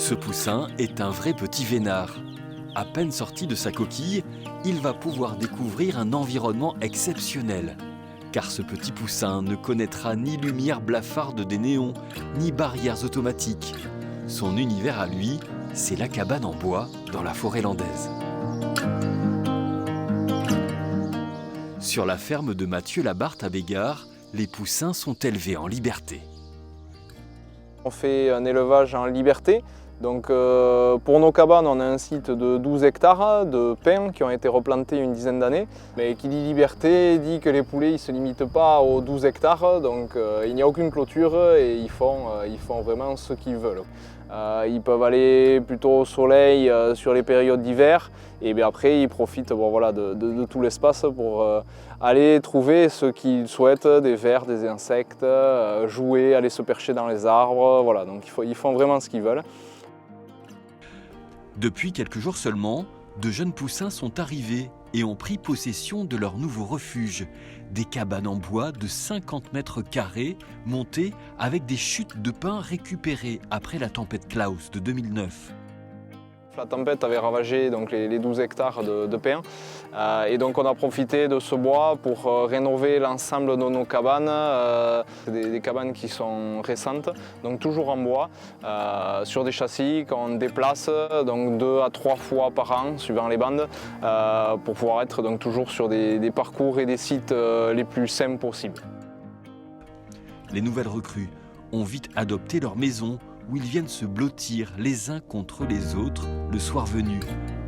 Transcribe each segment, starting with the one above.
Ce poussin est un vrai petit vénard. À peine sorti de sa coquille, il va pouvoir découvrir un environnement exceptionnel. Car ce petit poussin ne connaîtra ni lumière blafarde des néons, ni barrières automatiques. Son univers à lui, c'est la cabane en bois dans la forêt landaise. Sur la ferme de Mathieu Labarthe à Bégard, les poussins sont élevés en liberté. On fait un élevage en liberté. Donc pour nos cabanes, on a un site de 12 hectares de pins qui ont été replantés une dizaine d'années. Mais qui dit liberté dit que les poulets ne se limitent pas aux 12 hectares, donc il n'y a aucune clôture et ils font vraiment ce qu'ils veulent. Ils peuvent aller plutôt au soleil sur les périodes d'hiver et bien après ils profitent de tout l'espace pour aller trouver ce qu'ils souhaitent, des vers, des insectes, jouer, aller se percher dans les arbres, voilà, donc ils font vraiment ce qu'ils veulent. Depuis quelques jours seulement, de jeunes poussins sont arrivés et ont pris possession de leur nouveau refuge. Des cabanes en bois de 50 mètres carrés montées avec des chutes de pins récupérées après la tempête Klaus de 2009. La tempête avait ravagé donc, les 12 hectares de pins et donc on a profité de ce bois pour rénover l'ensemble de nos cabanes. Des cabanes qui sont récentes, donc toujours en bois, sur des châssis qu'on déplace donc 2 à 3 fois par an suivant les bandes pour pouvoir être donc, toujours sur des parcours et des sites les plus simples possibles. Les nouvelles recrues ont vite adopté leur maison où ils viennent se blottir les uns contre les autres le soir venu,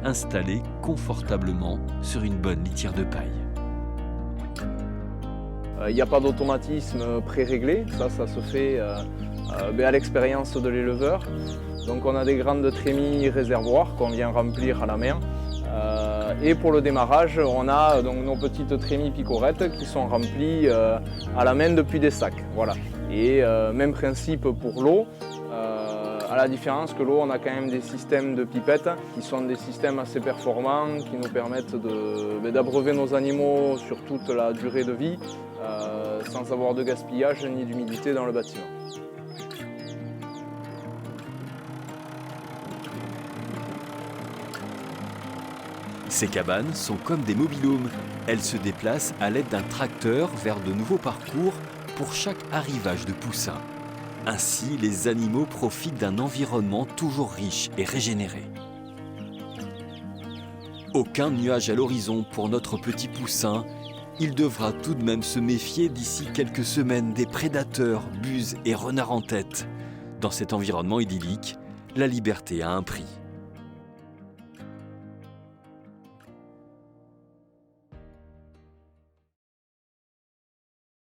installés confortablement sur une bonne litière de paille. Il n'y a pas d'automatisme pré-réglé, ça se fait à l'expérience de l'éleveur. Donc on a des grandes trémies réservoirs qu'on vient remplir à la main. Et pour le démarrage, on a donc nos petites trémies picorettes qui sont remplies à la main depuis des sacs. Voilà. Et même principe pour l'eau. À la différence que l'eau, on a quand même des systèmes de pipettes qui sont des systèmes assez performants qui nous permettent d'abreuver nos animaux sur toute la durée de vie sans avoir de gaspillage ni d'humidité dans le bâtiment. Ces cabanes sont comme des mobil-homes. Elles se déplacent à l'aide d'un tracteur vers de nouveaux parcours pour chaque arrivage de poussins. Ainsi, les animaux profitent d'un environnement toujours riche et régénéré. Aucun nuage à l'horizon pour notre petit poussin. Il devra tout de même se méfier d'ici quelques semaines des prédateurs, buses et renards en tête. Dans cet environnement idyllique, la liberté a un prix.